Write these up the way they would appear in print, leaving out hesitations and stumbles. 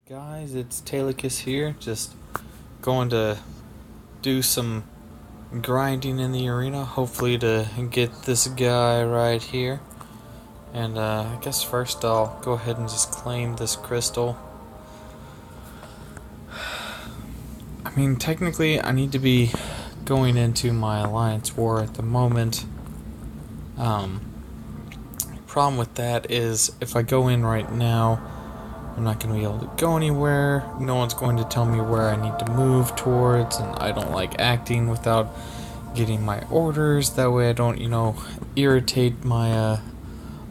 Guys, it's Tailicus here, just going to do some grinding in the arena, hopefully to get this guy right here. And I guess first I'll go ahead and just claim this crystal. I mean, technically I need to be going into my alliance war at the moment. Problem with that is if I go in right now, I'm not going to be able to go anywhere. No one's going to tell me where I need to move towards, and I don't like acting without getting my orders. That way I don't, irritate my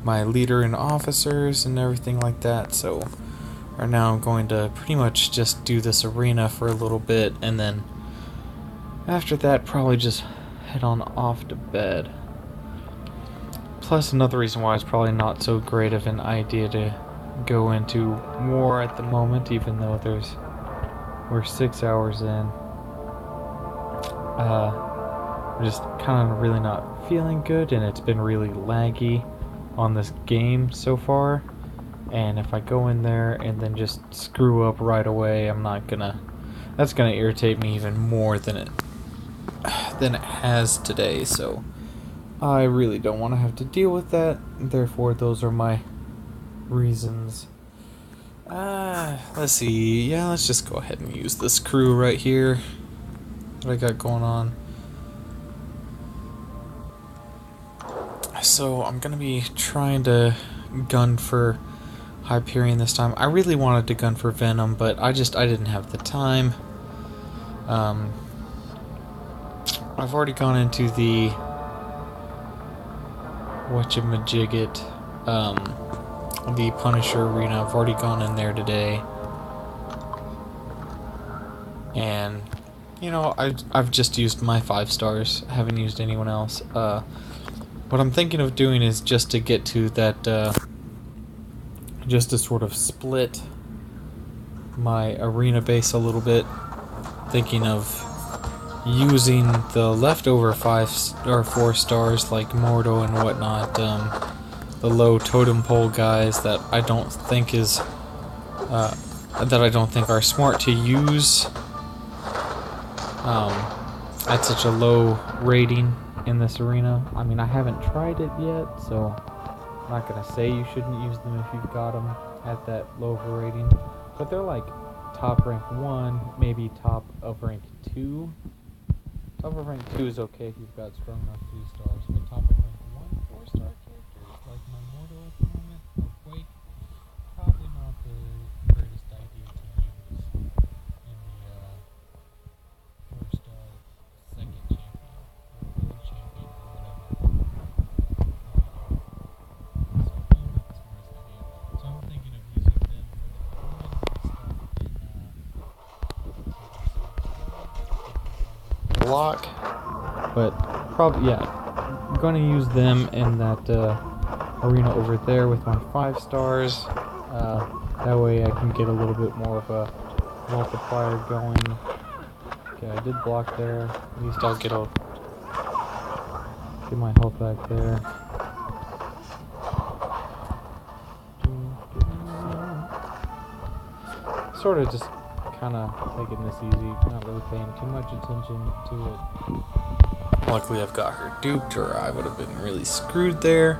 my leader and officers and everything like that. So right now I'm going to pretty much just do this arena for a little bit, and then after that probably just head on off to bed. Plus another reason why it's probably not so great of an idea to go into war at the moment, even though we're 6 hours in. I'm just kind of really not feeling good, and it's been really laggy on this game so far. And if I go in there and then just screw up right away, that's gonna irritate me even more than it has today. So I really don't want to have to deal with that. Therefore, those are my reasons. Let's see. Yeah, let's just go ahead and use this crew right here that I got going on. So I'm gonna be trying to gun for Hyperion this time. I really wanted to gun for Venom, but I didn't have the time. I've already gone into the whatchamajigget, the Punisher arena. I've already gone in there today, and I've just used my 5 stars. I haven't used anyone else. What I'm thinking of doing is just to get to that, just to sort of split my arena base a little bit. Thinking of using the leftover 5 or 4 stars like Mordo and whatnot. The low totem pole guys that I don't think are smart to use at such a low rating in this arena. I mean, I haven't tried it yet, so I'm not gonna say you shouldn't use them if you've got them at that low of a rating, but they're like top rank 1, maybe top of rank 2. Top of rank 2 is okay if you've got strong enough 3 stars, but top of rank 1 4-star characters like my Mordo at the moment, or Quake, probably not the greatest idea to use in the first, second champion, or third champion, or whatever. So probably not the smartest idea. So I'm thinking of using them for the block, but probably, yeah, I'm going to use them in that arena over there with my 5 stars. That way I can get a little bit more of a multiplier going. Okay, I did block there. At least I'll get my health back there. Sort of just kind of taking this easy, not really paying too much attention to it. Luckily I've got her duped, or I would have been really screwed there.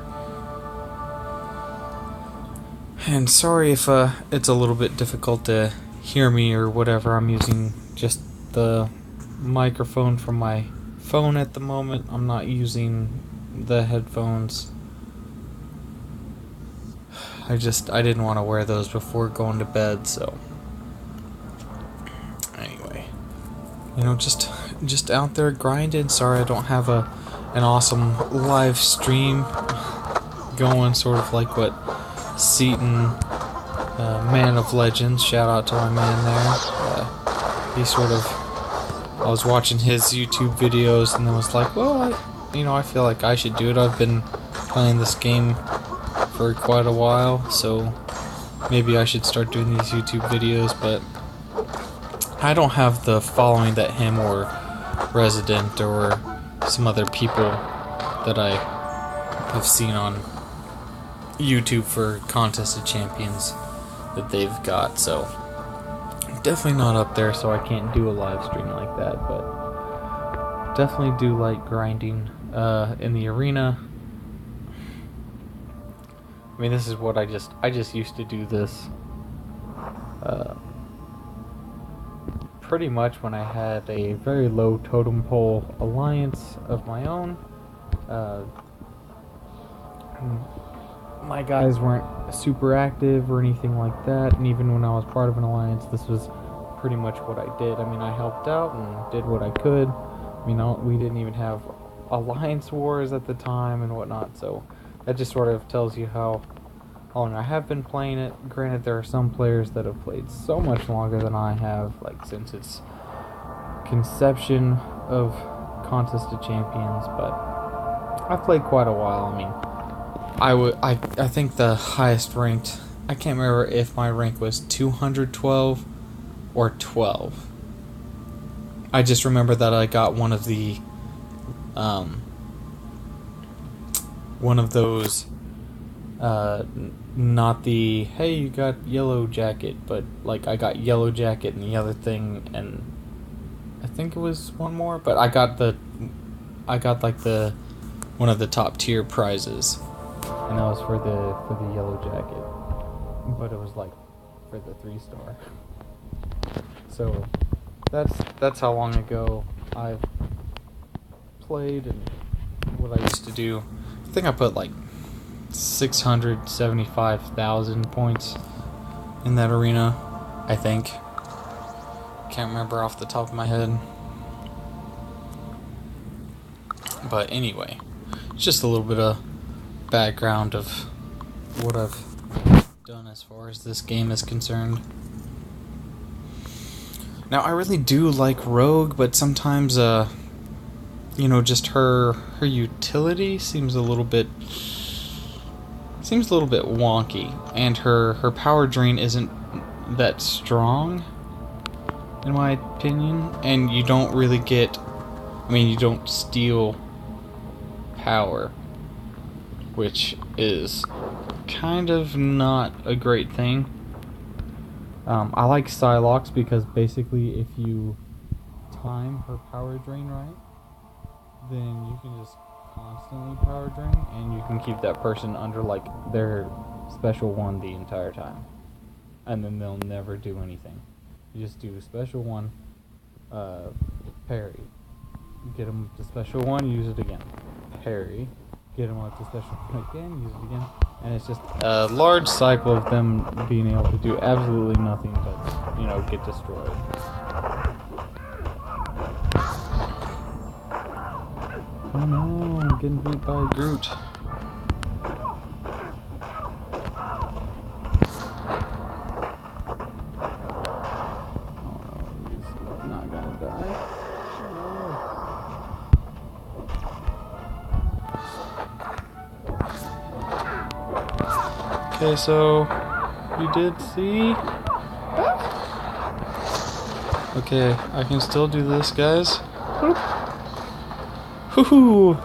And sorry if it's a little bit difficult to hear me or whatever. I'm using just the microphone from my phone at the moment. I'm not using the headphones. I didn't want to wear those before going to bed, so anyway, just out there grinding. Sorry I don't have an awesome live stream going, sort of like what Seaton, Man of Legends, shout out to my man there. I was watching his YouTube videos and then was like, well, I feel like I should do it. I've been playing this game for quite a while, so maybe I should start doing these YouTube videos, but I don't have the following that him or Resident or some other people that I have seen on YouTube for Contest of Champions that they've got, so Definitely not up there, so I can't do a live stream like that, but definitely do like grinding in the arena. I mean, this is what I just used to do this pretty much when I had a very low totem pole alliance of my own. My guys weren't super active or anything like that, and even when I was part of an alliance, this was pretty much what I did. I mean, I helped out and did what I could. I mean, we didn't even have alliance wars at the time and whatnot, so that just sort of tells you how long I have been playing it. Granted, there are some players that have played so much longer than I have, like since its conception of Contest of Champions, but I've played quite a while. I mean, I think the highest ranked, I can't remember if my rank was 212 or 12. I just remember that I got one of the one of those not the hey you got yellow jacket, but like I got yellow jacket and the other thing, and I think it was one more, but I got like the one of the top tier prizes, and that was for the yellow jacket, but it was like for the 3-star. So that's how long ago I've played and what I used to do. I think I put like 675,000 points in that arena, I think. Can't remember off the top of my head. But anyway, just a little bit of background of what I've done as far as this game is concerned. Now, I really do like Rogue, but sometimes, you know, just her utility seems a little bit wonky, and her power drain isn't that strong, in my opinion, and you don't really get, I mean, you don't steal power, which is kind of not a great thing. I like Tailicus because basically if you time her power drain right, then you can just constantly power drain, and you can keep that person under like their special one the entire time, and then they'll never do anything. You just do special one, parry, get them to special one, use it again, parry, get them up to special one again, use it again, and it's just a large cycle of them being able to do absolutely nothing but, you know, get destroyed. Oh no, I'm getting beat by Groot. Oh no, he's not gonna die. No. Okay, so you did see? Okay, I can still do this, guys. Woohoo!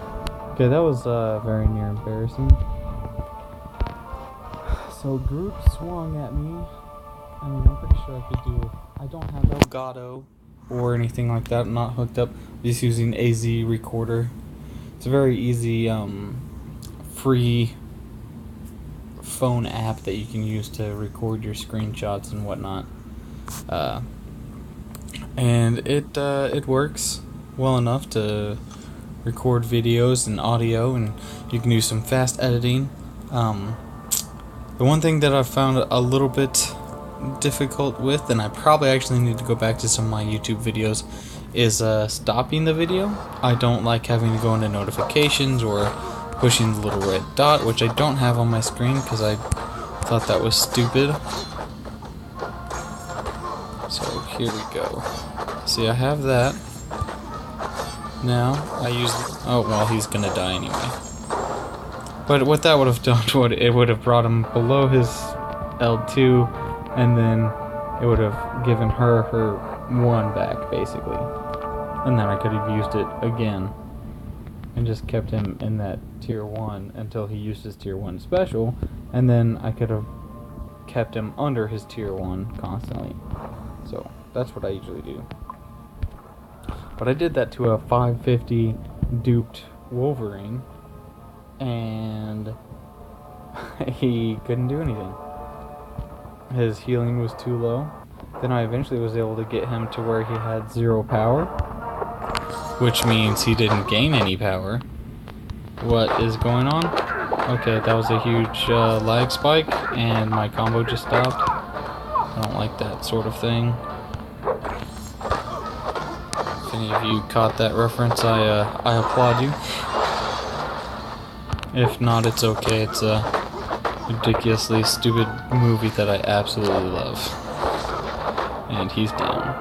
Okay, that was very near embarrassing. So Groot swung at me. I mean, I'm pretty sure I could do. I don't have Elgato or anything like that. I'm not hooked up. I'm just using AZ Recorder. It's a very easy, free phone app that you can use to record your screenshots and whatnot. And it works well enough to record videos and audio, and you can do some fast editing. The one thing that I've found a little bit difficult with, and I probably actually need to go back to some of my YouTube videos, is stopping the video. I don't like having to go into notifications or pushing the little red dot, which I don't have on my screen because I thought that was stupid. So here we go. See, I have that. Now, I use... Oh, well, he's gonna die anyway. But what that would have done, it would have brought him below his L2, and then it would have given her 1 back, basically. And then I could have used it again, and just kept him in that tier 1 until he used his tier 1 special, and then I could have kept him under his tier 1 constantly. So that's what I usually do. But I did that to a 550 duped Wolverine, and he couldn't do anything. His healing was too low. Then I eventually was able to get him to where he had 0 power, which means he didn't gain any power. What is going on? Okay, that was a huge lag spike, and my combo just stopped. I don't like that sort of thing. If any of you caught that reference, I applaud you. If not, it's okay. It's a ridiculously stupid movie that I absolutely love. And he's down.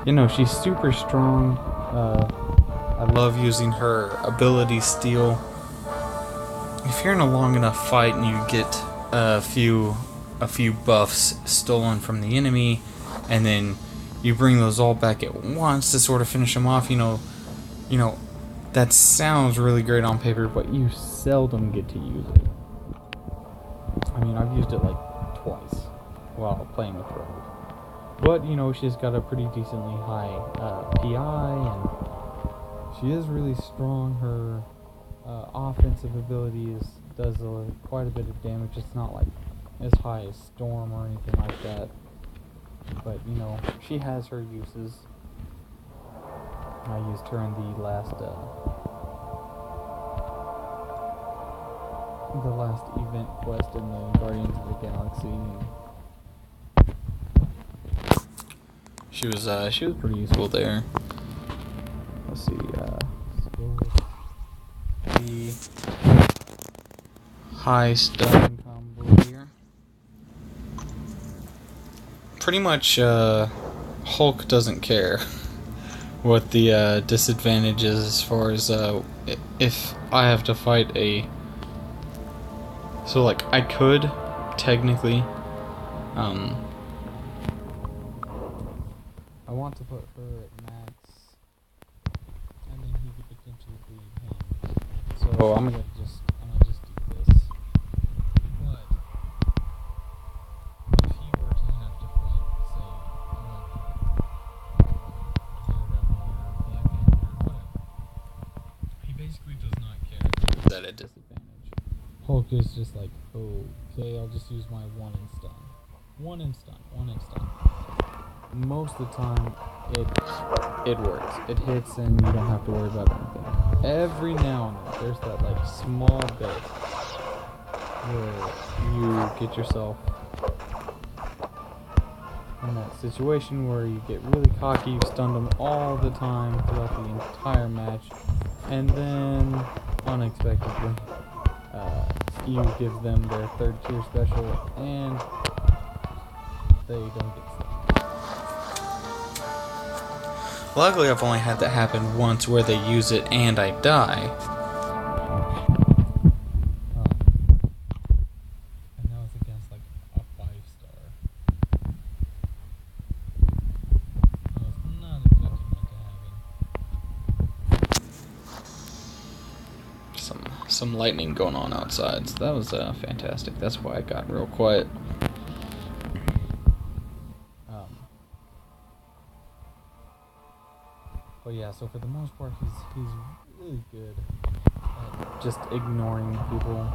You know, she's super strong. I love using her ability steal. If you're in a long enough fight and you get a few buffs stolen from the enemy, and then you bring those all back at once to sort of finish them off, you know, that sounds really great on paper, but you seldom get to use it. I mean, I've used it like twice while playing with Rogue. But, you know, she's got a pretty decently high PI, and she is really strong. Her offensive abilities does quite a bit of damage. It's not like as high as Storm or anything like that. But, you know, she has her uses. I used her in the last event quest in the Guardians of the Galaxy. She was pretty useful there. Let's see, let's go with the high stun combo here. Pretty much, Hulk doesn't care what the disadvantage is as far as if I have to fight a. So like I could technically, I want to put her at max, and then he could potentially bleed him. So I'm gonna just do this. But if he were to have to fight, say, Black Panther, whatever, he basically does not care if he's at a disadvantage. Hulk is just like, okay, I'll just use my 1 in stun. 1 in stun, 1 in stun. Most of the time, it works. It hits and you don't have to worry about anything. Every now and then, there's that like small bit where you get yourself in that situation where you get really cocky, you stun them all the time throughout the entire match, and then unexpectedly you give them their 3rd tier special and they don't get stunned. Luckily, I've only had that happen once where they use it and I die. And that was against like a 5-star. I was not expecting that to happen. Some lightning going on outside, so that was fantastic. That's why I got real quiet. But yeah, so for the most part, he's really good at just ignoring people.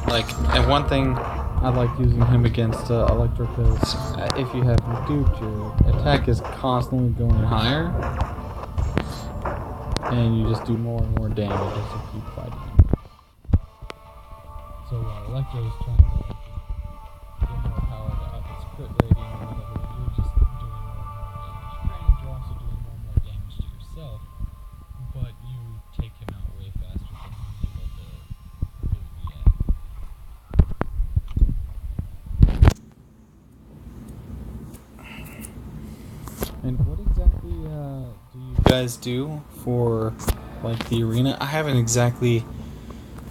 Like, and one thing I like using him against Electrocus, if you have him duped, your attack is constantly going higher, and you just do more and more damage as you keep fighting him. So Electro is trying to get more power to up its crit rating or whatever. You're just doing more and more damage. Granted, you're also doing more and more damage to yourself, but you take him out way faster than he's able to really be at. And what exactly do you guys do for like the arena? I haven't exactly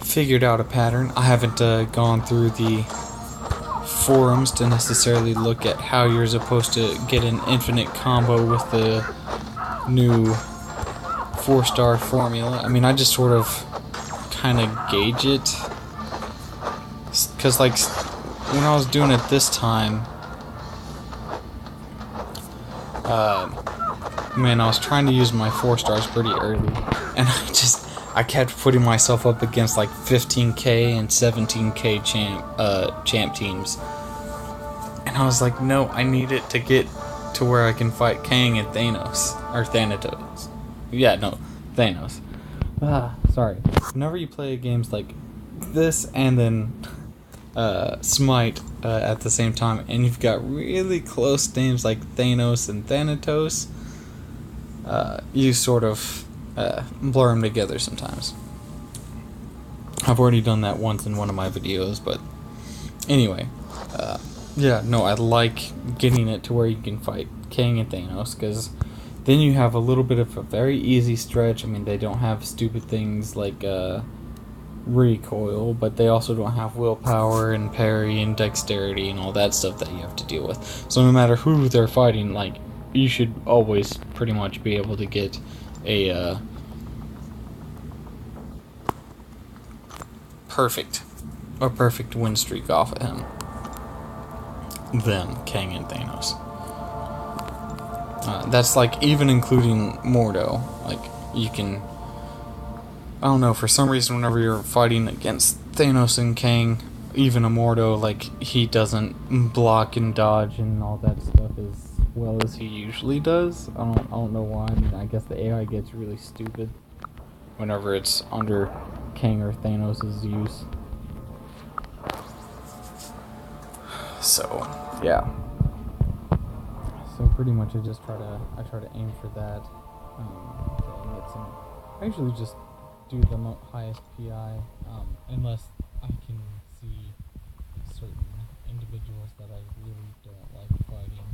figured out a pattern. I haven't gone through the forums to necessarily look at how you're supposed to get an infinite combo with the new 4-star formula. I mean, I just sort of kind of gauge it, because like when I was doing it this time, Man, I was trying to use my 4 stars pretty early, and I kept putting myself up against like 15k and 17k champ teams, and I was like, no, I need it to get to where I can fight Kang and Thanos, or Thanatos. Yeah, no, Thanos. Sorry. Whenever you play games like this and then Smite at the same time, and you've got really close names like Thanos and Thanatos, you sort of blur them together sometimes. I've already done that once in one of my videos, but anyway, yeah, no, I like getting it to where you can fight Kang and Thanos, because then you have a little bit of a very easy stretch. I mean, they don't have stupid things like recoil, but they also don't have willpower and parry and dexterity and all that stuff that you have to deal with. So no matter who they're fighting, like, you should always pretty much be able to get a perfect win streak off of him. Them, Kang and Thanos. That's like even including Mordo. Like, you can, I don't know, for some reason whenever you're fighting against Thanos and Kang, even a Mordo, like, he doesn't block and dodge and all that stuff as well as he usually does. I don't know why. I mean, I guess the AI gets really stupid whenever it's under Kang or Thanos' use. So, yeah. So pretty much I try to aim for that. I usually just do the highest PI, unless I can see certain individuals that I really don't like fighting.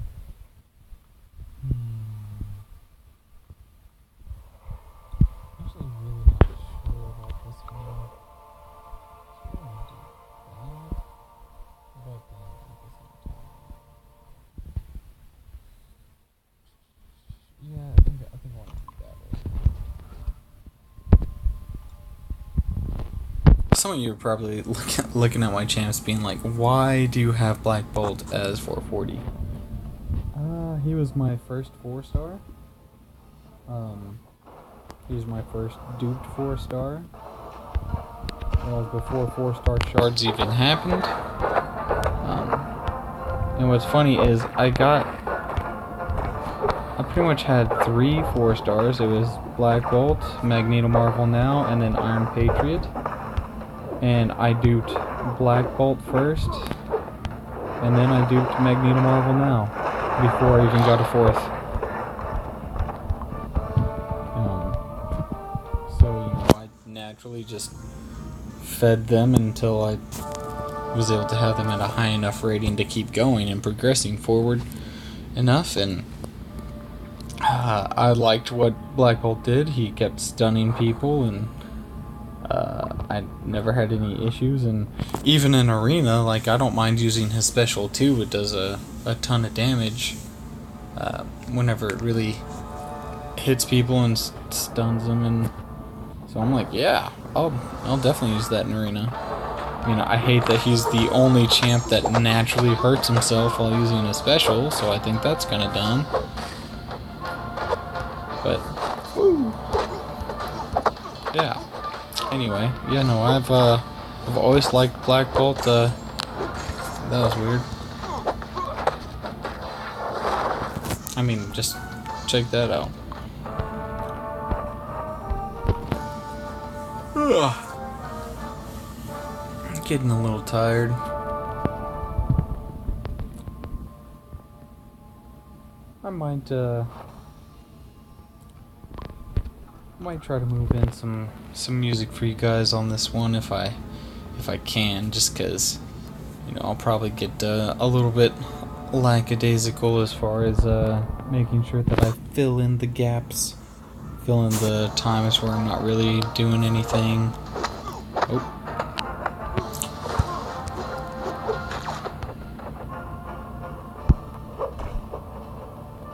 Actually, really not sure about this one. So I'm gonna do that. About that at the same time. Yeah, I think I want to do that way. Some of you are probably looking at my champs being like, why do you have Black Bolt as 440? He was my first 4-star. He was my first duped 4-star. That was before 4-star shards even happened. And what's funny is I pretty much had 3 4-stars. It was Black Bolt, Magneto Marvel Now, and then Iron Patriot. And I duped Black Bolt first, and then I duped Magneto Marvel Now, before I even got a 4th. So, you know, I naturally just fed them until I was able to have them at a high enough rating to keep going and progressing forward enough, and I liked what Black Bolt did. He kept stunning people, and I never had any issues, and even in arena, like, I don't mind using his special too. It does a ton of damage whenever it really hits people and stuns them, and so I'm like, yeah, I'll definitely use that in arena. I mean, I hate that he's the only champ that naturally hurts himself while using a special, so I think that's kind of dumb. But, woo. Yeah. Anyway, yeah, no, I've always liked Black Bolt. That was weird. I mean, just check that out. Ugh. I'm getting a little tired. I might try to move in some music for you guys on this one if I can, just because, you know, I'll probably get a little bit lackadaisical as far as making sure that I fill in the gaps, fill in the times where I'm not really doing anything. Oh.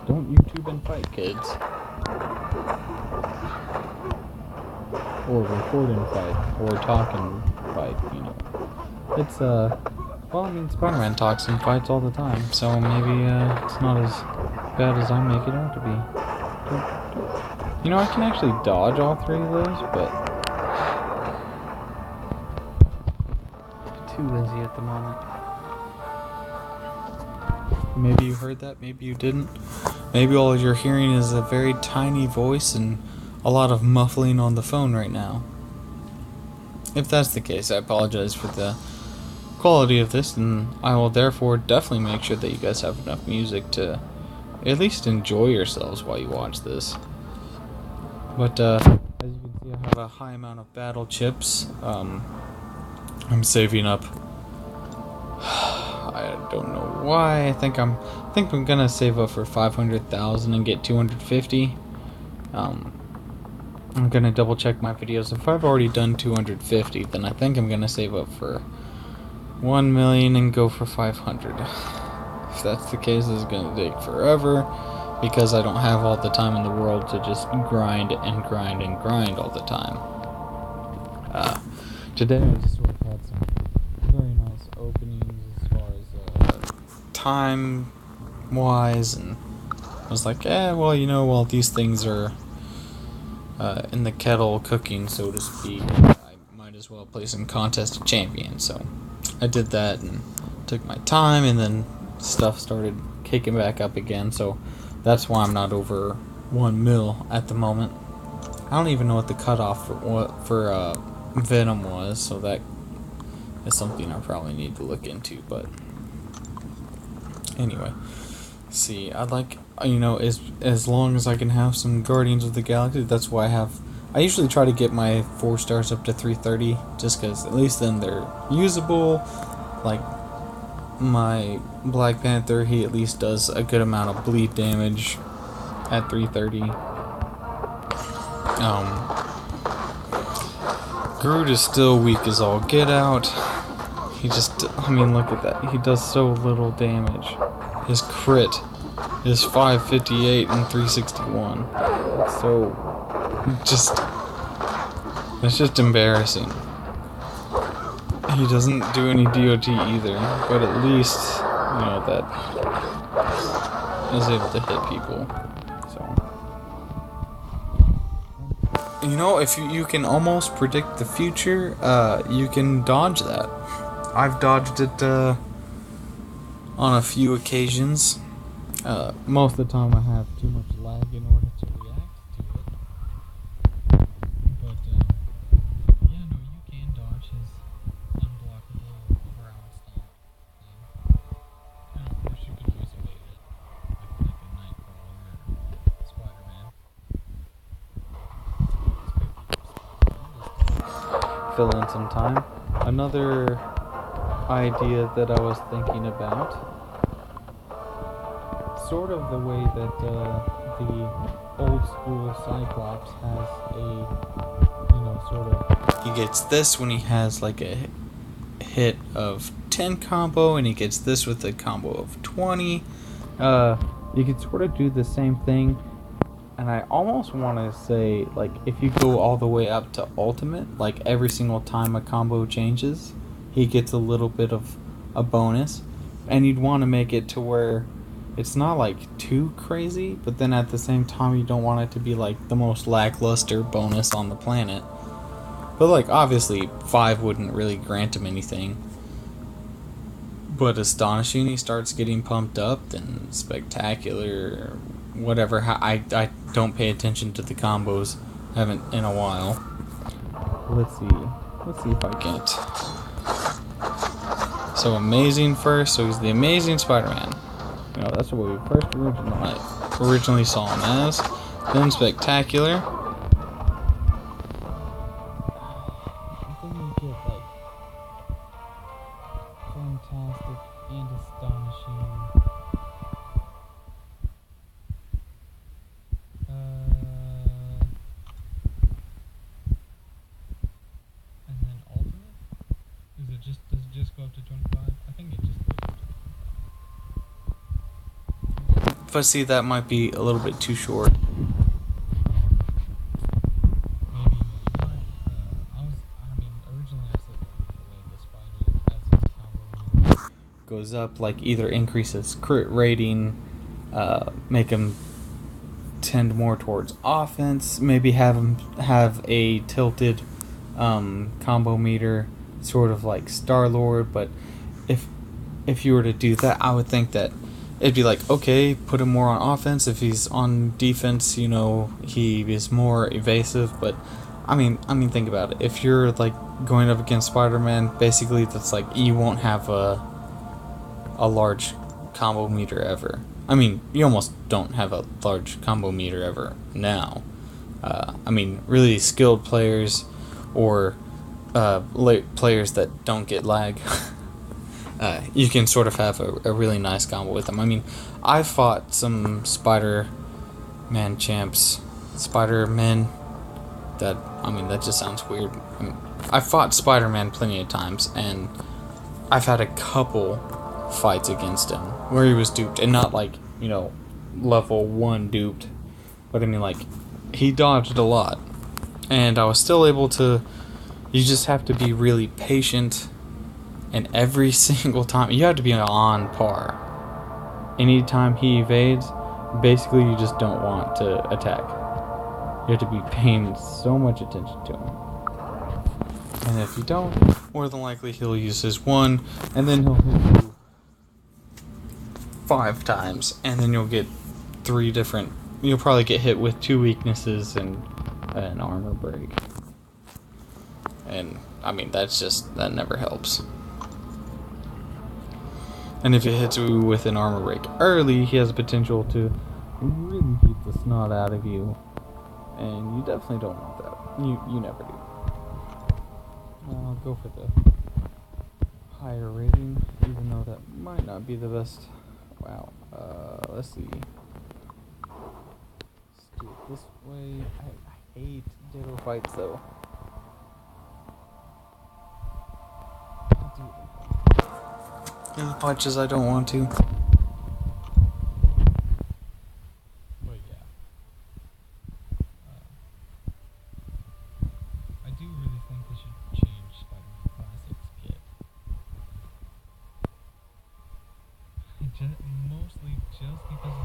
Don't YouTube and fight, kids. Or record and fight, or talk and fight, you know. It's, well, I mean, Spider-Man talks and fights all the time, so maybe, it's not as bad as I make it out to be. You know, I can actually dodge all three of those, but too lazy at the moment. Maybe you heard that, maybe you didn't. Maybe all you're hearing is a very tiny voice and a lot of muffling on the phone right now. If that's the case, I apologize for the quality of this, and I will therefore definitely make sure that you guys have enough music to at least enjoy yourselves while you watch this. But as you can see, I have a high amount of battle chips. I'm saving up. I don't know why. I think I'm gonna save up for 500,000 and get 250. I'm gonna double check my videos. If I've already done 250, then I think I'm gonna save up for 1 million and go for 500. If that's the case, it's gonna take forever because I don't have all the time in the world to just grind and grind and grind all the time. Today I just sort of had some very nice openings as far as time wise, and I was like, well, you know, while these things are in the kettle cooking, so to speak, I might as well play some Contest of Champions. So I did that and took my time, and then stuff started kicking back up again, so that's why I'm not over 1 mil at the moment. I don't even know what the cutoff for Venom was, so that is something I probably need to look into. But anyway, see, I'd like, you know, as long as I can have some Guardians of the Galaxy, that's why I usually try to get my 4 stars up to 330, just because at least then they're usable. Like my Black Panther, he at least does a good amount of bleed damage at 330. Groot is still weak as all get out. He just, I mean, look at that. He does so little damage. His crit is 558 and 361. So, it's just embarrassing. He doesn't do any DOT either, but at least, you know, that is able to hit people. So, you know, if you can almost predict the future, you can dodge that. I've dodged it on a few occasions. Most of the time I have too much lag in order to react to it. But, yeah, no, you can dodge his unblockable ground stomp thing. And of course you can always evade it with like a Nightcrawler or Spider-Man. Fill in some time. Another idea that I was thinking about, sort of the way that the old school Cyclops has a, you know, sort of, he gets this when he has like a hit of 10 combo, and he gets this with a combo of 20. You could sort of do the same thing, and I almost want to say, like, if you go all the way up to ultimate, like every single time a combo changes, he gets a little bit of a bonus, and you'd want to make it to where it's not like too crazy, but then at the same time you don't want it to be like the most lackluster bonus on the planet. But like obviously 5 wouldn't really grant him anything. But Astonishing, he starts getting pumped up, then Spectacular, whatever. I don't pay attention to the combos, haven't in a while. Let's see if I can't. So Amazing first, so he's the Amazing Spider-Man. You know, that's what we first originally saw him as. Then Spectacular. I think you get like Fantastic and Astonishing. And then Ultimate? Does it just go up to 25? I think it just goes up to 25. But see, that might be a little bit too short. Maybe not. Originally I said the spider as his combo goes up, like either increases crit rating, make him tend more towards offense. Maybe have him have a tilted combo meter, sort of like Star-Lord. But if you were to do that, I would think that it'd be like, okay, put him more on offense. If he's on defense, you know, he is more evasive. But I mean, think about it. If you're like going up against Spider-Man, basically that's like you won't have a large combo meter ever. I mean, you almost don't have a large combo meter ever now. I mean, really skilled players or players that don't get lag, you can sort of have a really nice combo with them. I mean, I've fought some Spider-Man champs, Spider-Men, that, I mean, that just sounds weird. I've fought Spider-Man plenty of times, and I've had a couple fights against him where he was duped, and not like, you know, level 1 duped, but I mean, like, he dodged a lot, and I was still able to. You just have to be really patient, and every single time you have to be on par. Anytime he evades, basically you just don't want to attack. You have to be paying so much attention to him. And if you don't, more than likely he'll use his one, and then he'll hit you 5 times, and then you'll get 3 different. You'll probably get hit with 2 weaknesses and an armor break. And I mean, that never helps. And if it hits you with an armor break early, he has the potential to really beat the snot out of you, and you definitely don't want that. You never do. I'll go for the higher rating, even though that might not be the best. Wow. Let's see. Let's do it this way. I hate ditto fights though. As much as I don't want to. But yeah. I do really think they should change Spider-Man Classic's kit. Mostly just because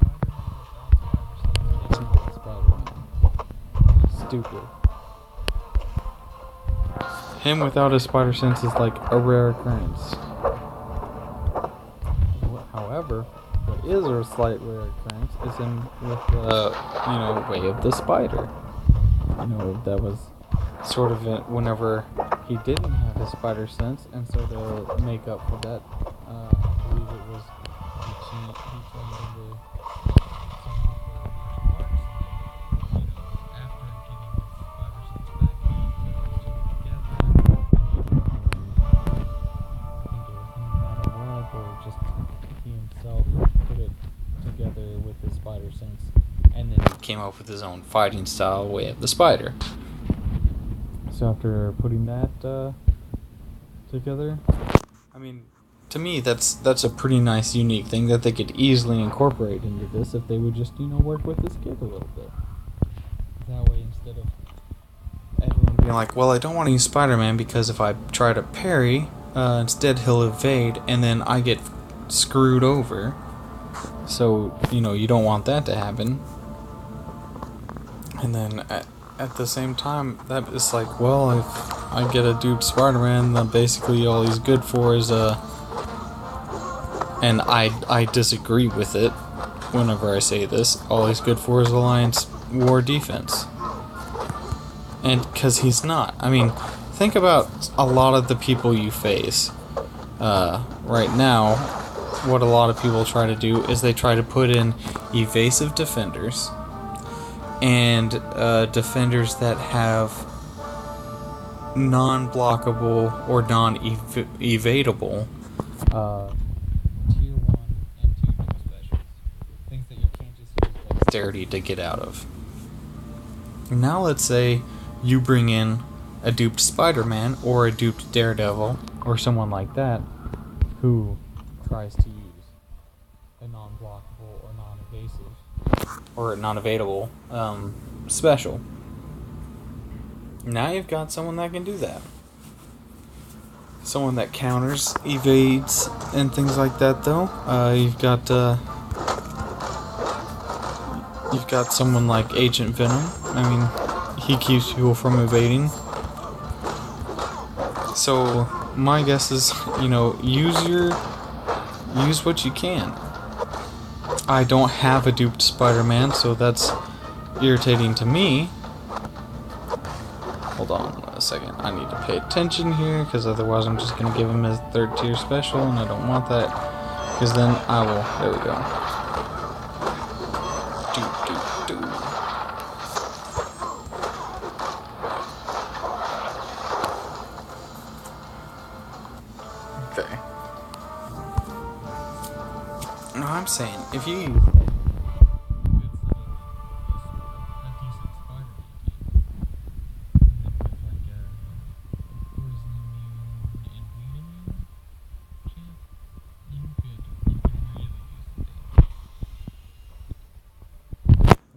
Spider-Man without Spider-Man. Stupid. Him without a spider sense is like a rare occurrence. However, what is a slight rare occurrence is him with the, Way of the Spider. That was sort of whenever he didn't have his spider sense, and so to make up for that, I believe it was he trained in the after getting his spider sense back, or just he himself put it together with his spider sense, and then he came up with his own fighting style, Way of the Spider. So after putting that together, I mean, to me that's a pretty nice, unique thing that they could easily incorporate into this if they would just work with this kid a little bit. That way, instead of everyone being like, well, I don't want to use Spider-Man because if I try to parry, instead he'll evade, and then I get screwed over. So, you don't want that to happen. And then at the same time, that is like, well, if I get a duped Spider-Man, then basically all he's good for is and I disagree with it whenever I say this, all he's good for is Alliance War defense. And because he's not. I mean, think about a lot of the people you face. Right now, what a lot of people try to do is they try to put in evasive defenders and defenders that have non-blockable or non-evadable tier 1 and 2 new specials. Things that you can't just use dexterity to get out of. Now let's say you bring in a duped Spider-Man or a duped Daredevil or someone like that who tries to use a non-blockable or non-evasive or non-evadable special. Now you've got someone that can do that. Someone that counters, evades, and things like that, though. You've got you've got someone like Agent Venom. I mean, he keeps people from evading. So my guess is, you know, use what you can. I don't have a duped Spider-Man, so that's irritating to me. Hold on a second. I need to pay attention here, because otherwise I'm just going to give him his 3rd tier special, and I don't want that. Because then I will... There we go. Okay. No, I'm saying, if you use...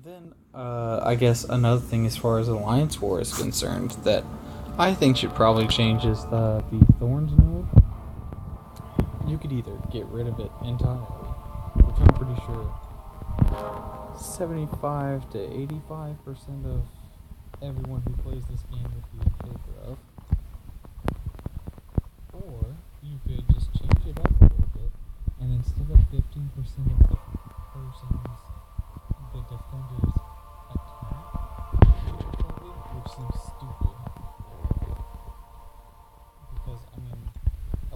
Then, I guess another thing as far as Alliance War is concerned that I think should probably change is the Thorns node. You could either get rid of it entirely, which I'm pretty sure 75 to 85% of everyone who plays this game would be in favor of. Or you could just change it up a little bit, and instead of 15% of the defenders attack, which seems stupid. Because, I mean,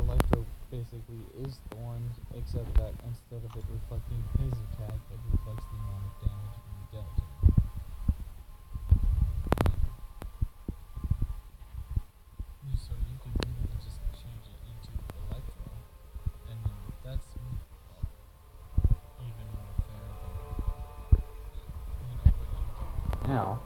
Electro basically is Thorns, except that instead of it reflecting his attack, it reflects the amount of damage being dealt to him. So you could really just change it into Electro, and then that's even more fair than, you know, what you do now.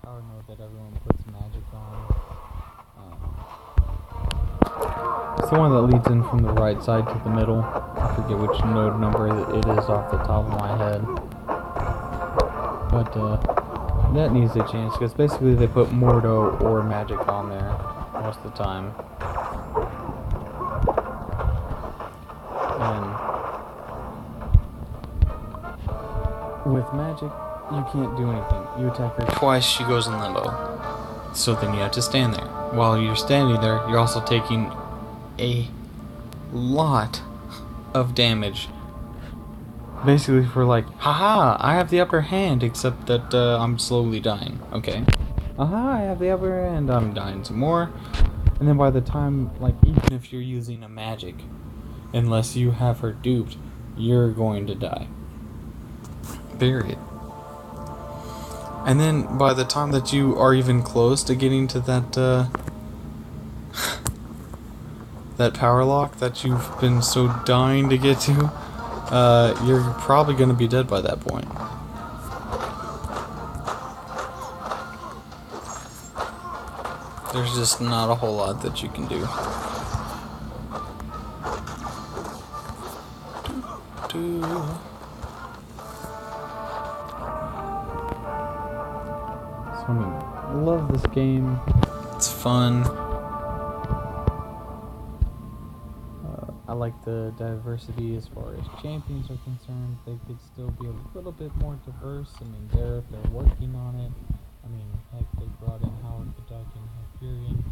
Power node that everyone puts magic on. It's the one that leads in from the right side to the middle. I forget which node number it is off the top of my head. But that needs a change, because basically they put Mordo or magic on there most of the time. And with magic, you can't do anything. You attack her twice, she goes in limbo. So then you have to stand there. While you're standing there, you're also taking a lot of damage. Basically for like, haha, I have the upper hand, except that I'm slowly dying. Okay. Aha, I have the upper hand, I'm dying some more. And then by the time, like, even if you're using a magic, unless you have her duped, you're going to die. Period. And then by the time that you are even close to getting to that that power lock that you've been so dying to get to, you're probably going to be dead by that point. there's just not a whole lot that you can do. So I mean, I love this game. It's fun. I like the diversity as far as champions are concerned. They could still be a little bit more diverse. I mean, they're working on it. I mean, heck, they brought in D-bag Hyperion.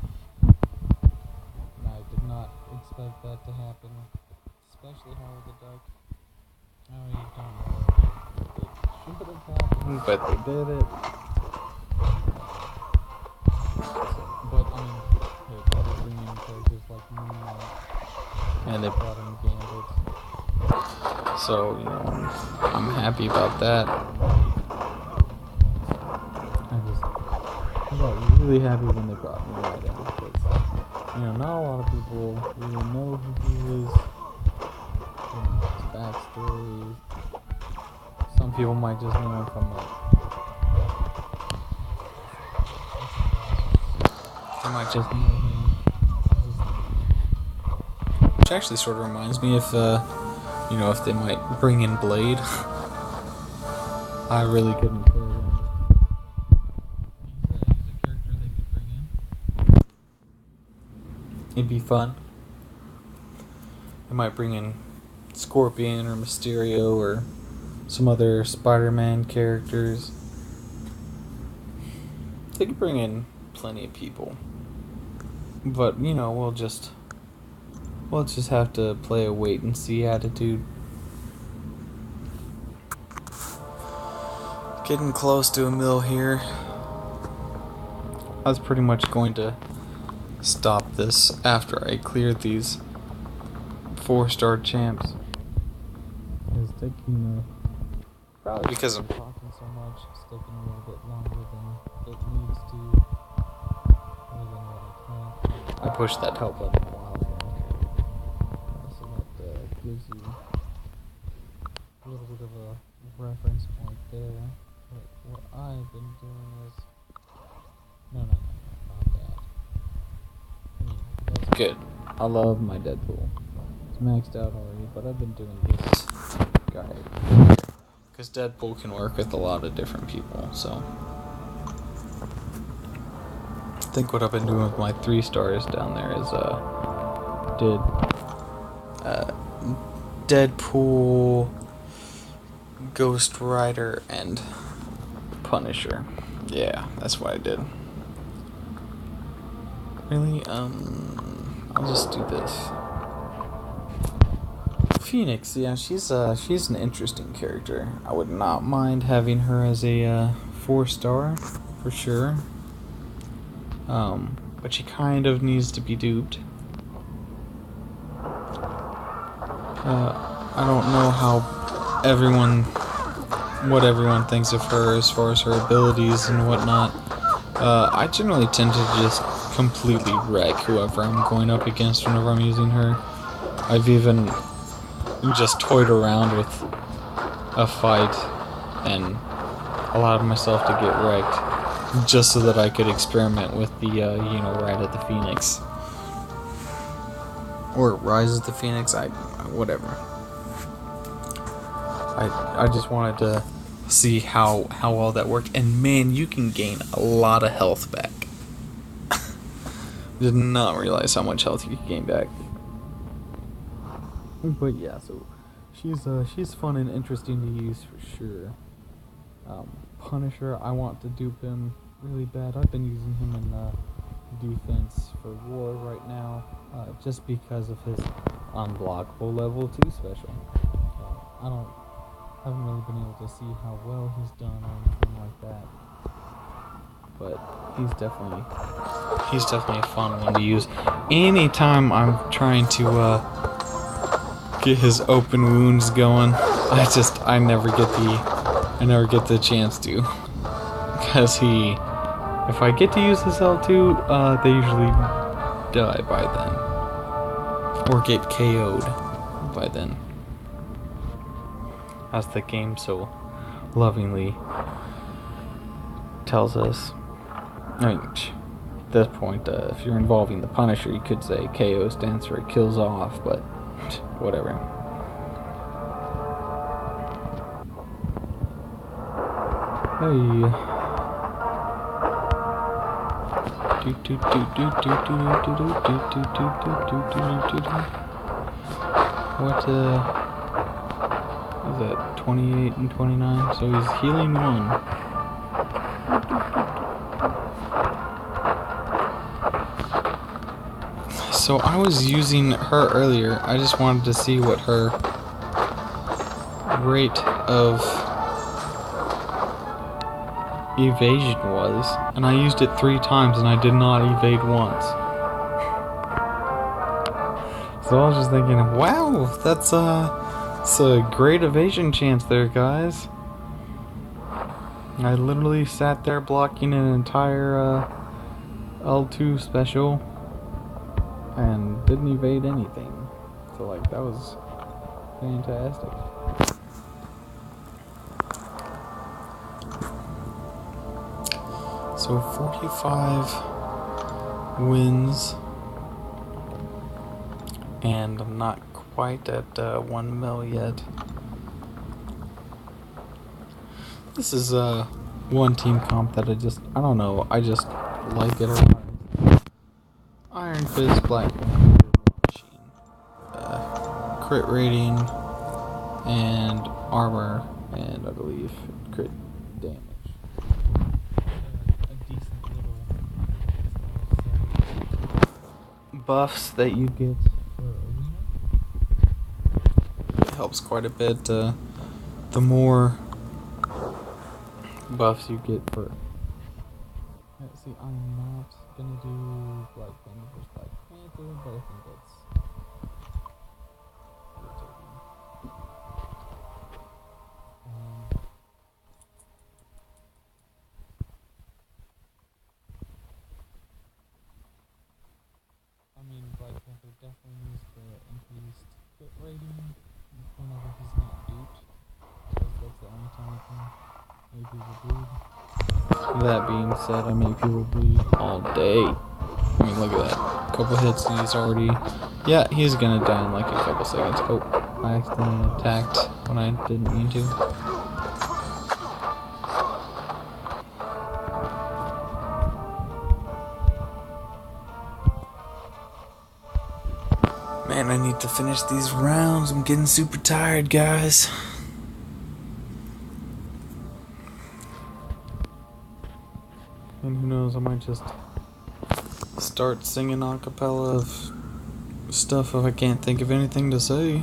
And I did not expect that to happen, especially the Duck. I really don't know if it should have happened, but they did it. But I mean, they brought in characters like Moonlight, and they brought in Gambit. So, you know, I'm happy about that. I got really happy when they brought Moonlight in, because, you know, not a lot of people really know who he is, you know, his backstory. Some people might just know him from like, they might just know him. Which actually sort of reminds me if, you know, if they might bring in Blade. I really couldn't care less. He's a character they could bring in. It'd be fun. They might bring in Scorpion or Mysterio or some other Spider-Man characters. They could bring in plenty of people. But, you know, we'll just have to play a wait and see attitude. Getting close to a mill here. I was pretty much going to stop this after I cleared these 4-star champs. It's taking probably because I'm talking so much, it's taking a little bit longer than it needs to. I pushed that help button a while ago. So that gives you a little bit of a reference point there. But what I've been doing is... No, not that. That's good. I love my Deadpool. It's maxed out already, but I've been doing this guy. Because Deadpool can work with a lot of different people, so... I think what I've been doing with my 3 stars down there is, Deadpool, Ghost Rider, and Punisher. Yeah, that's what I did. Really? I'll just do this. Phoenix, yeah, she's an interesting character. I would not mind having her as a 4-star, for sure. But she kind of needs to be duped. I don't know what everyone thinks of her as far as her abilities and whatnot. I generally tend to just completely wreck whoever I'm going up against whenever I'm using her. I've even just toyed around with a fight and allowed myself to get wrecked just so that I could experiment with the, you know, Ride of the Phoenix. Or Rise of the Phoenix, whatever. I just wanted to see how well that worked. And man, you can gain a lot of health back. Did not realize how much health you could gain back. But yeah, so she's fun and interesting to use for sure. Punisher, I want to dupe him really bad. I've been using him in defense for war right now, just because of his unblockable level 2 special. I haven't really been able to see how well he's done or anything like that. But he's definitely a fun one to use. Anytime I'm trying to get his open wounds going, I never get the chance to, because if I get to use his L2, they usually die by then, or get KO'd by then, as the game so lovingly tells us. I mean, At this point, if you're involving the Punisher, you could say KO stands for kills off, but whatever. Hey. What is that? 28 and 29. So he's healing 1. So I was using her earlier. I just wanted to see what her rate of evasion was, and I used it 3 times and I did not evade once. So I was just thinking, wow, that's a great evasion chance there, guys. I literally sat there blocking an entire L2 special and didn't evade anything. So like, that was fantastic. So 45 wins, and I'm not quite at 1 mil yet. This is one team comp that I don't know, I just like it a lot. Iron Fist, Black Machine, crit rating, and armor, and I believe crit damage. A decent little buffs that you get for arena. It helps quite a bit. The more buffs you get for. See, I'm not gonna do Black Panther vs. Black Panther, but I think that's irritating. I mean, Black Panther definitely needs the increased crit rating whenever he's not duped, because that's the only time I can make people bleed. That being said, I make people bleed all day. I mean, look at that. A couple hits and he's already... Yeah, he's gonna die in like a couple seconds. Oh, I accidentally attacked when I didn't mean to. Man, I need to finish these rounds. I'm getting super tired, guys. And who knows, I might just start singing a cappella of stuff if I can't think of anything to say.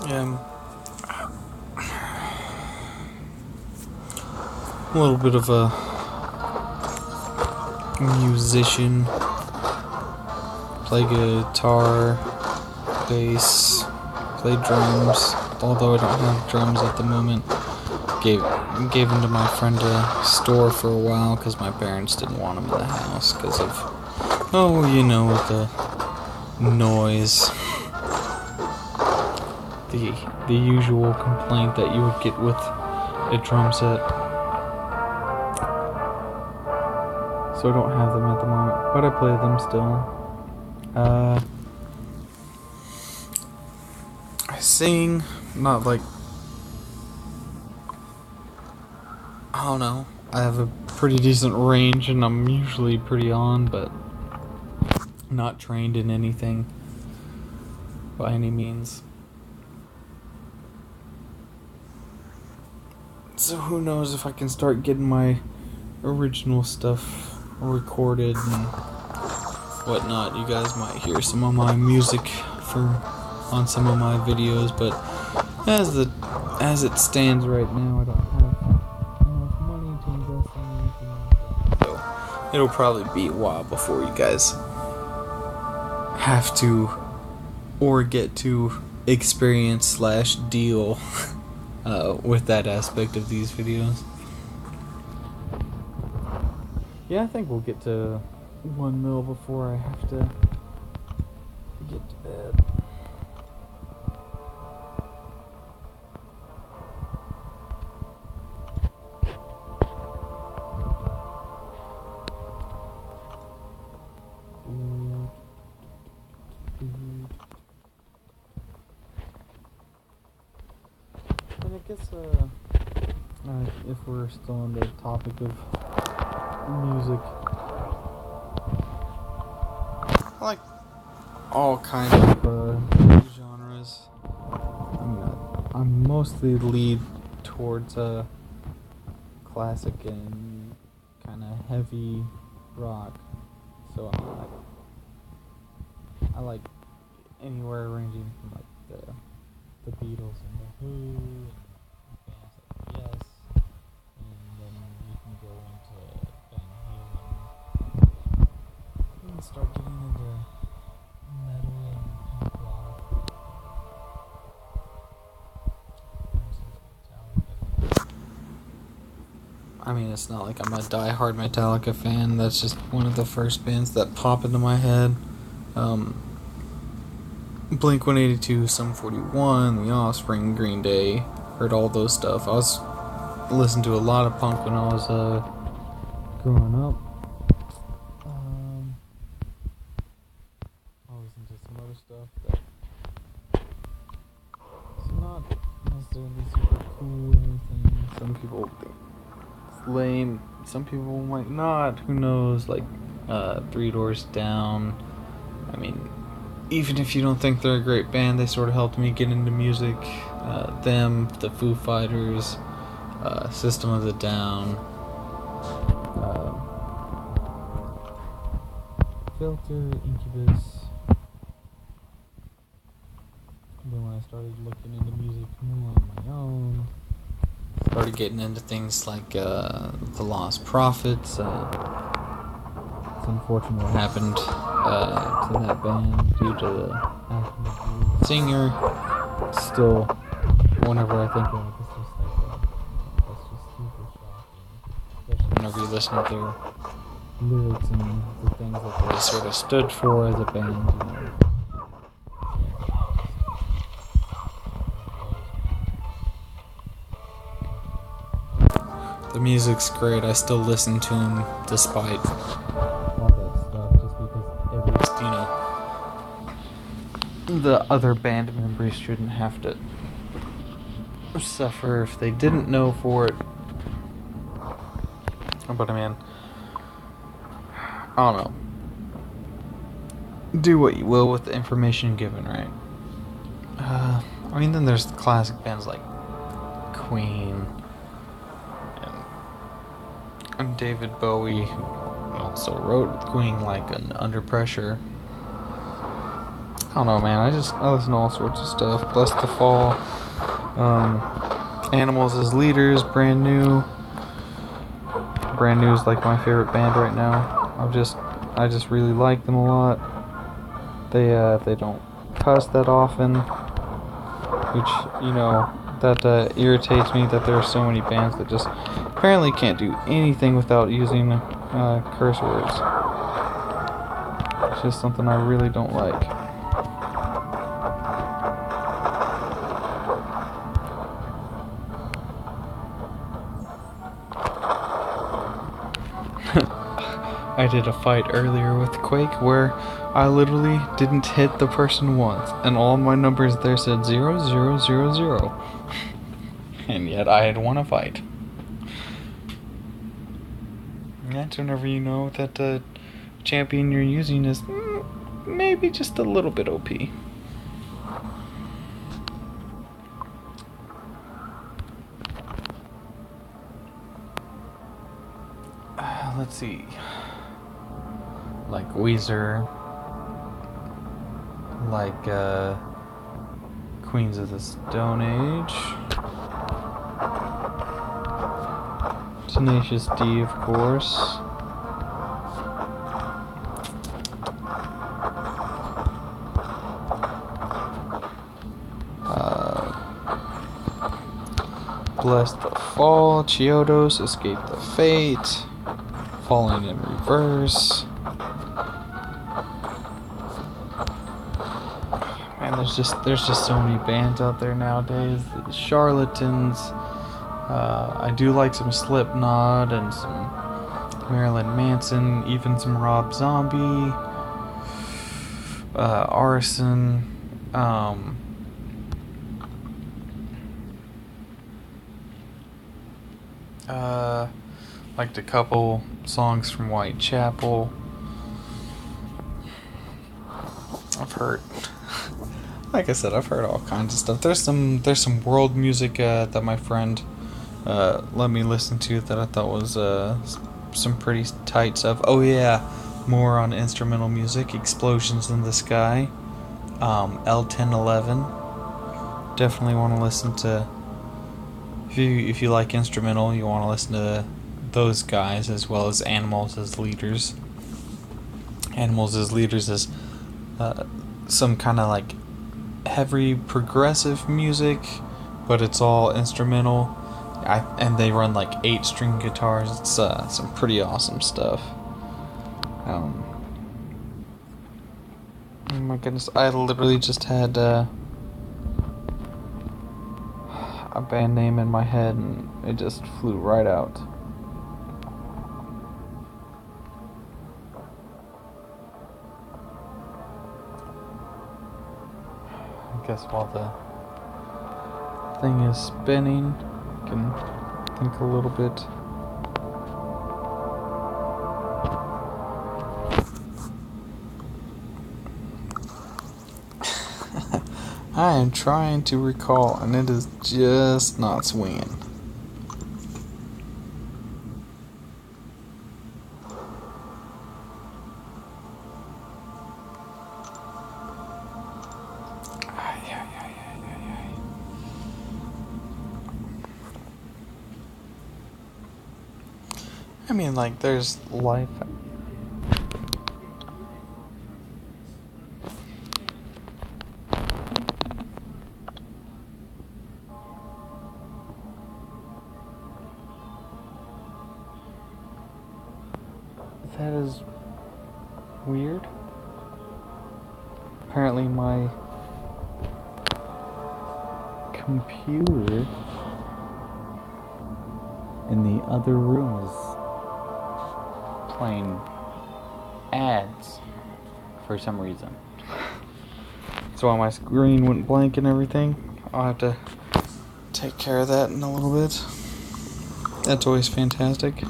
Yeah, I'm a little bit of a musician. Play guitar, bass, play drums. Although I don't have drums at the moment. Gave them to my friend to store for a while because my parents didn't want them in the house because of, oh, you know, the noise. The usual complaint that you would get with a drum set. So I don't have them at the moment, but I play them still. I sing, not like, I don't know, I have a pretty decent range and I'm usually pretty on, but not trained in anything by any means. So who knows if I can start getting my original stuff recorded and whatnot. You guys might hear some of my music on some of my videos, but as it stands right now, I don't have enough money to invest in anything like that. So it'll probably be a while before you guys have to or get to experience / deal with that aspect of these videos. Yeah, I think we'll get to 1 mil before I have to get to bed. guess if we're still on the topic of music, I like all kinds of genres. I'm mostly lead towards classic and kind of heavy rock. So I like anywhere ranging from like the Beatles and the Who and bands like Yes, and then you can go into Van Halen. You can start getting into metal and punk rock. I mean, it's not like I'm a die-hard Metallica fan. That's just one of the first bands that pop into my head. Blink-182, Sum 41, The Offspring, Green Day, heard all those stuff. Listened to a lot of punk when I was growing up. I listened to some other stuff that's not necessarily super cool or anything. Some people think it's lame. Some people might not. Who knows? Like Three Doors Down. I mean, even if you don't think they're a great band, they sort of helped me get into music. Them, the Foo Fighters, System of a Down, Filter, Incubus. Then when I started looking into music more on my own, started getting into things like the Lost Prophets. It's unfortunate what happened to that band due to the acting of the singer. Still, whenever I think of it, it's just like that's just super shocking. Especially whenever you listen to their lyrics and the things that they sort of stood for as a band, you know. The music's great. I still listen to them despite all that stuff, just because the other band members shouldn't have to suffer if they didn't know for it. But I mean, I don't know. Do what you will with the information given, right? I mean, then there's classic bands like Queen and David Bowie also wrote with Queen like an Under Pressure. I don't know, man. I listen to all sorts of stuff. Bless the Fall, Animals as Leaders, Brand New. Brand New is like my favorite band right now. I just really like them a lot. They don't cuss that often, which that irritates me that there are so many bands that just apparently can't do anything without using curse words. It's just something I really don't like. I did a fight earlier with Quake where I literally didn't hit the person once, and all my numbers there said 0, 0, 0, 0. And yet I had won a fight. And that's whenever you know that the champion you're using is maybe just a little bit OP. Let's see. Like Weezer, like Queens of the Stone Age, Tenacious D, of course. Bless the Fall, Chiodos, Escape the Fate, Falling in Reverse. Man, there's just so many bands out there nowadays. The Charlatans. I do like some Slipknot and some Marilyn Manson, even some Rob Zombie, Arson. Liked a couple songs from Whitechapel. I've heard, like I said, I've heard all kinds of stuff. There's some world music that my friend let me listen to that I thought was some pretty tight stuff. Oh yeah, more on instrumental music. Explosions in the Sky, L1011. Definitely want to listen to. If you like instrumental, you want to listen to those guys as well as Animals as Leaders. Animals as Leaders is some kind of like heavy progressive music, but it's all instrumental. And they run like 8-string guitars. It's some pretty awesome stuff. Oh my goodness, I literally just had a band name in my head and it just flew right out. I guess while the thing is spinning, I can think a little bit. I am trying to recall, and it is just not swinging. I mean, like, there's life. That is weird. Apparently my computer in the other room is playing ads for some reason. So while my screen went blank and everything, I'll have to take care of that in a little bit. That's always fantastic.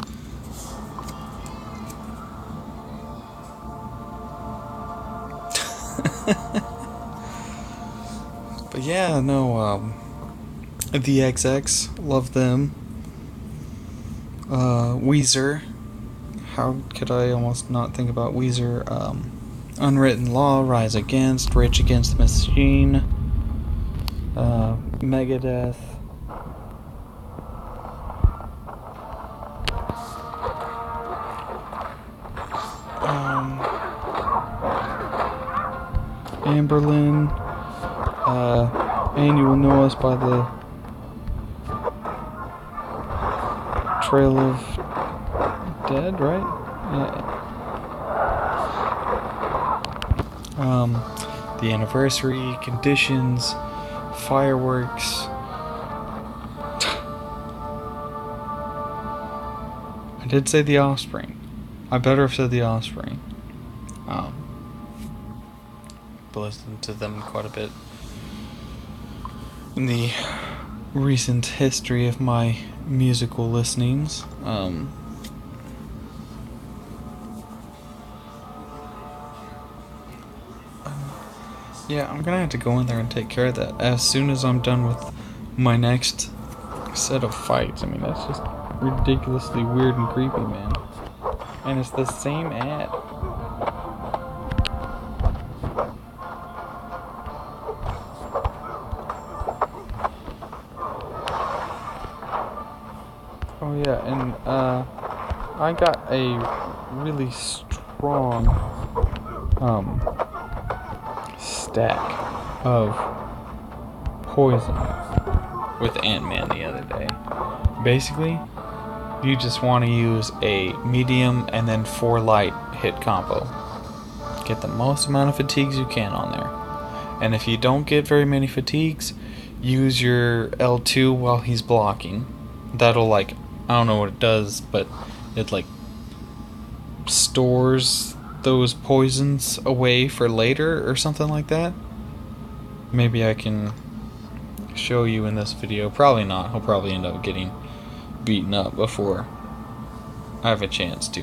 But yeah, no, the XX, love them. Weezer, how could I almost not think about Weezer? Unwritten Law, Rise Against, Rage Against the Machine, Megadeth. Amberlin, and you will know us by the Trail of Dead, right? Yeah. The Anniversary, Conditions, Fireworks. I did say The Offspring. I better have said The Offspring. Listened to them quite a bit in the recent history of my musical listenings. Yeah, I'm gonna have to go in there and take care of that as soon as I'm done with my next set of fights. I mean, that's just ridiculously weird and creepy, man. And it's the same ad. Oh yeah, and I got a really strong stack of poison with Ant-Man the other day. Basically, you just want to use a medium and then 4 light hit combo. Get the most amount of fatigues you can on there. And if you don't get very many fatigues, use your L2 while he's blocking. That'll, like, I don't know what it does, but it like stores those poisons away for later or something like that. Maybe I can show you in this video. Probably not. He'll probably end up getting beaten up before I have a chance to.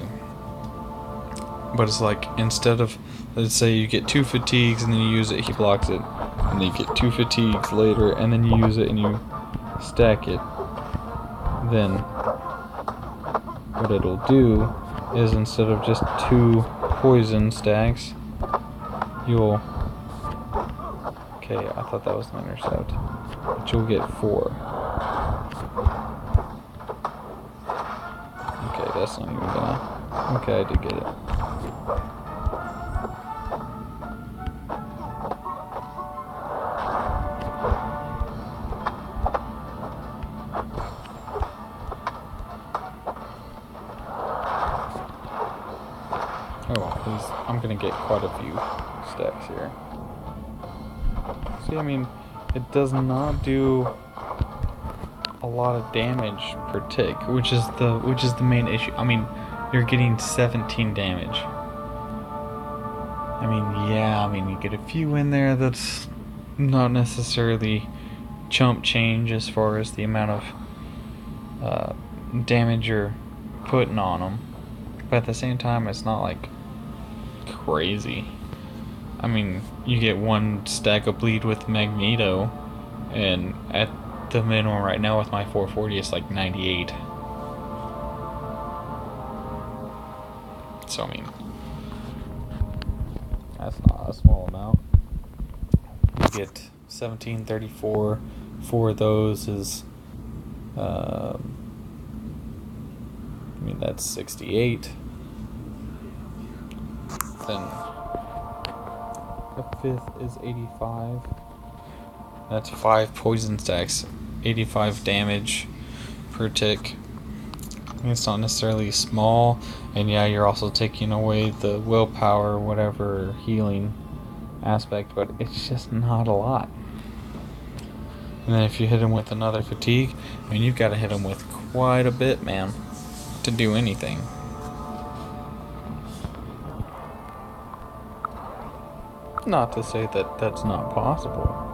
But it's like, instead of, let's say you get 2 fatigues and then you use it, he blocks it. And then you get 2 fatigues later and then you use it and you stack it. Then what it'll do is, instead of just 2 poison stacks, you'll... Okay, I thought that was an intercept. But you'll get 4. Okay, that's not even gonna... Okay, I did get it. Oh, I'm gonna get quite a few stacks here. See, I mean, it does not do a lot of damage per tick, which is the main issue. I mean, you're getting 17 damage. I mean, yeah, I mean, you get a few in there that's not necessarily chump change as far as the amount of damage you're putting on them, but at the same time, it's not like crazy. I mean, you get 1 stack of bleed with Magneto, and at the minimum right now with my 440, it's like 98. So I mean, that's not a small amount. You get 1734. 4 of those is, I mean, that's 68. Then the 5th is 85. That's 5 poison stacks, 85 damage per tick. I mean, it's not necessarily small, and yeah, you're also taking away the willpower, whatever, healing aspect, but it's just not a lot. And then if you hit him with another fatigue, I mean, you've got to hit him with quite a bit, man, to do anything. Not to say that that's not possible.